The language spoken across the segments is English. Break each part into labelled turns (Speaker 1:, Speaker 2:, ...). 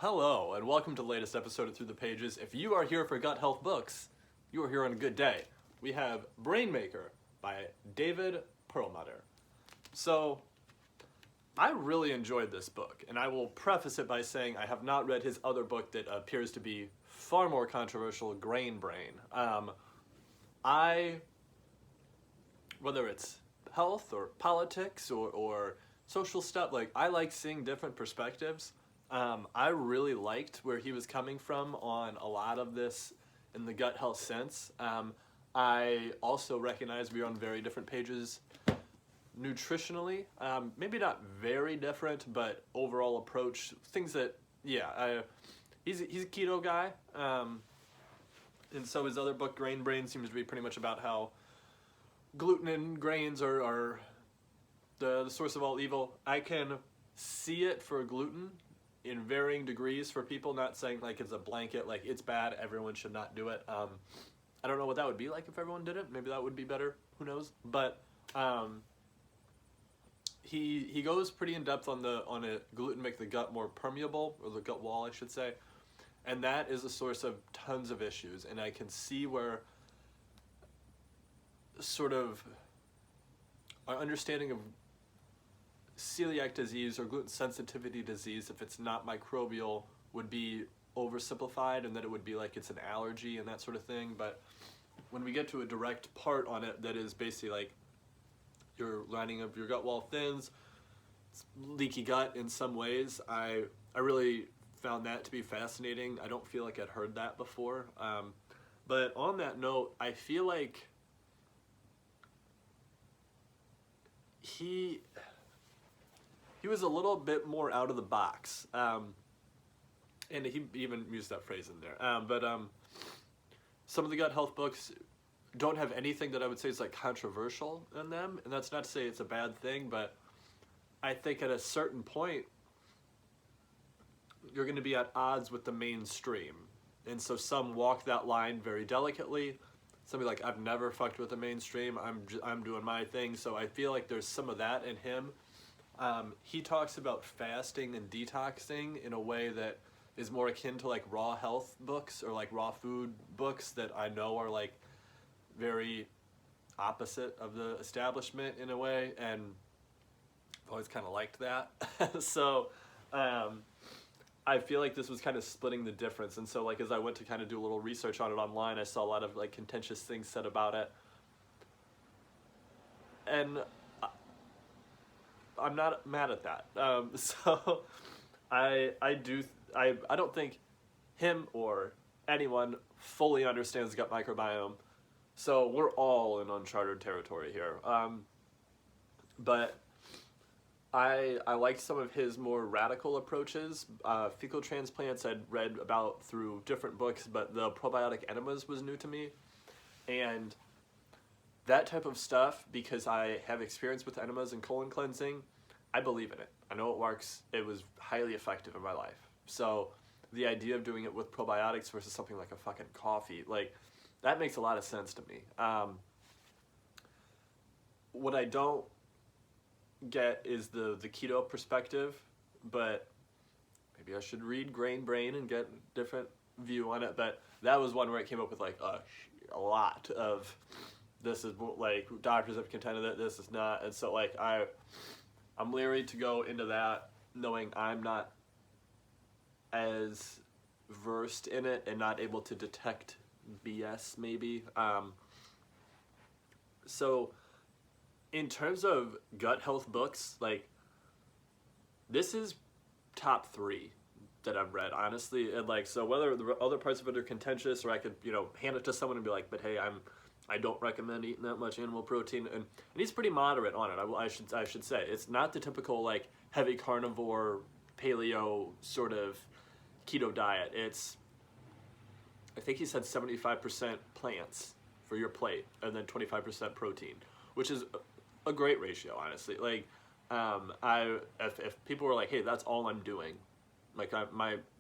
Speaker 1: Hello, and welcome to the latest episode of Through the Pages. If you are here for Gut Health Books, you are here on a good day. We have Brainmaker by David Perlmutter. So, I really enjoyed this book, and I will preface it by saying I have not read his other book that appears to be far more controversial, Grain Brain. Whether it's health or politics or social stuff, like I like seeing different perspectives. I really liked where he was coming from on a lot of this in the gut health sense. I also recognize we're on very different pages nutritionally. Maybe not very different, but overall approach, things that, he's a keto guy. And so his other book, Grain Brain, seems to be pretty much about how gluten and grains are the source of all evil. I can see it for gluten in varying degrees for people, not saying like it's a blanket, like it's bad, everyone should not do it. I don't know what that would be like if everyone did it. Maybe that would be better, who knows? But he goes pretty in depth on gluten make the gut more permeable, or the gut wall I should say, and that is a source of tons of issues. And I can see where sort of our understanding of celiac disease or gluten sensitivity disease, if it's not microbial, would be oversimplified, and that it would be like it's an allergy and that sort of thing. But when we get to a direct part on it that is basically like your lining of your gut wall thins, leaky gut in some ways, I really found that to be fascinating. I don't feel like I'd heard that before. But on that note, I feel like he was a little bit more out of the box, and he even used that phrase in there. But some of the gut health books don't have anything that I would say is like controversial in them, and that's not to say it's a bad thing, but I think at a certain point you're going to be at odds with the mainstream, and so some walk that line very delicately. Somebody like, I've never fucked with the mainstream, I'm doing my thing. So I feel like there's some of that in him. He talks about fasting and detoxing in a way that is more akin to like raw health books or like raw food books that I know are like very opposite of the establishment in a way, and I've always kind of liked that. So I feel like this was kind of splitting the difference, and so like as I went to kind of do a little research on it online, I saw a lot of like contentious things said about it, and I'm not mad at that. So I don't think him or anyone fully understands the gut microbiome. So we're all in uncharted territory here. But I liked some of his more radical approaches. Fecal transplants I'd read about through different books, but the probiotic enemas was new to me. And that type of stuff, because I have experience with enemas and colon cleansing, I believe in it. I know it works. It was highly effective in my life. So the idea of doing it with probiotics versus something like a fucking coffee, like that makes a lot of sense to me. What I don't get is the keto perspective, but maybe I should read Grain Brain and get a different view on it. But that was one where it came up with like a lot of this is like doctors have contended that this is not, and so like I'm leery to go into that knowing I'm not as versed in it and not able to detect BS maybe. So in terms of gut health books, like this is top 3 that I've read, honestly. And like, so whether the other parts of it are contentious, or I could, hand it to someone and be like, but hey, I don't recommend eating that much animal protein, and he's pretty moderate on it. I should say it's not the typical like heavy carnivore paleo sort of keto diet. It's, I think he said 75% plants for your plate and then 25% protein, which is a great ratio, honestly. Like if people were like, hey, that's all I'm doing, like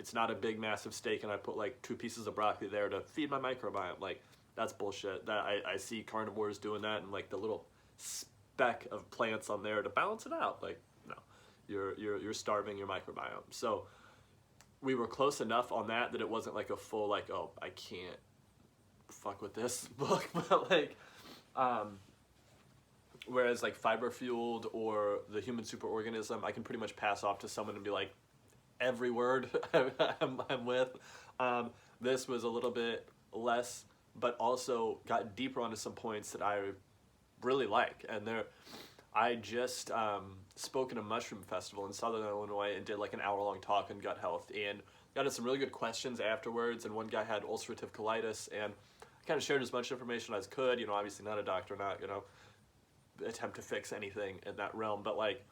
Speaker 1: it's not a big massive steak and I put like 2 pieces of broccoli there to feed my microbiome, like that's bullshit. That I see carnivores doing that, and like the little speck of plants on there to balance it out. Like, no, you're starving your microbiome. So we were close enough on that it wasn't like a full like, oh, I can't fuck with this book, but like, whereas like Fiber Fueled or The Human Superorganism, I can pretty much pass off to someone and be like, every word I'm with. This was a little bit less, but also got deeper onto some points that I really like. And I just spoke at a mushroom festival in Southern Illinois and did like an hour-long talk on gut health, and got some really good questions afterwards. And one guy had ulcerative colitis, and I kind of shared as much information as I could. You know, obviously not a doctor, not, you know, attempt to fix anything in that realm, but like,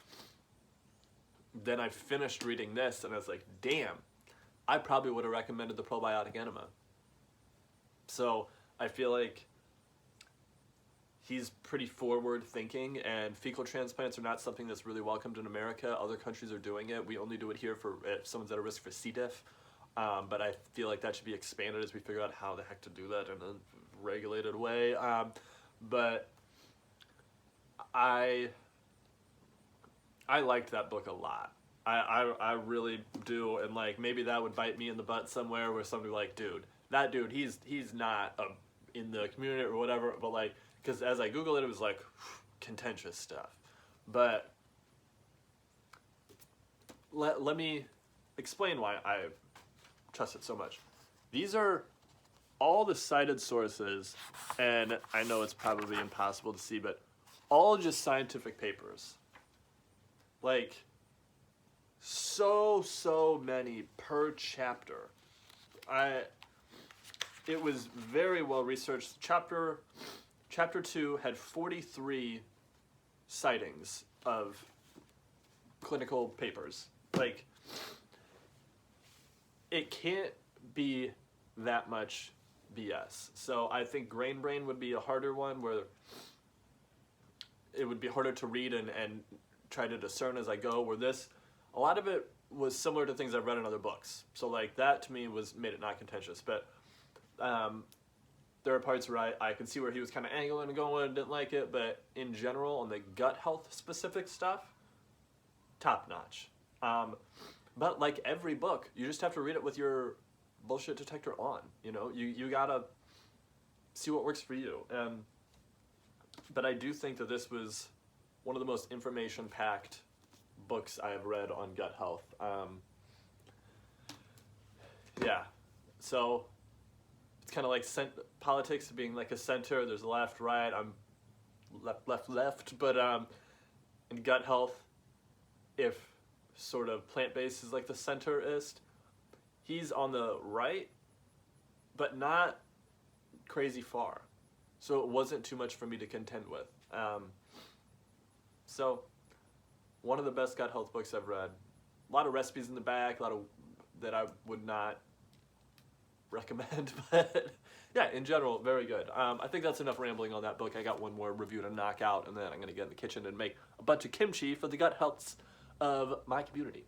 Speaker 1: then I finished reading this and I was like, damn, I probably would have recommended the probiotic enema. So I feel like he's pretty forward thinking, and fecal transplants are not something that's really welcomed in America. Other countries are doing it. We only do it here for if someone's at a risk for C. diff. But I feel like that should be expanded as we figure out how the heck to do that in a regulated way. But I liked that book a lot. I really do, and like maybe that would bite me in the butt somewhere where somebody like, dude, that dude, he's not in the community or whatever, but like, because as I Googled it, it was like contentious stuff. But let me explain why I trust it so much. These are all the cited sources, and I know it's probably impossible to see, but all just scientific papers. Like, so many per chapter. It was very well researched. Chapter 2 had 43 sightings of clinical papers. Like, it can't be that much BS. So I think Grain Brain would be a harder one, where it would be harder to read and try to discern as I go, where this, a lot of it was similar to things I've read in other books. So like that to me made it not contentious. But there are parts where I could see where he was kind of angling and going and didn't like it, but in general, on the gut health specific stuff, top notch. But like every book, you just have to read it with your bullshit detector on. You know, you gotta see what works for you. But I do think that this was one of the most information-packed books I have read on gut health. Yeah, so it's kind of like politics being like a center. There's left, right. I'm left. But in gut health, if sort of plant-based is like the centerist, he's on the right, but not crazy far. So it wasn't too much for me to contend with. So one of the best gut health books I've read. A lot of recipes in the back, a lot of that I would not recommend, but yeah, in general, very good. I think that's enough rambling on that book. I got one more review to knock out, and then I'm going to get in the kitchen and make a bunch of kimchi for the gut healths of my community.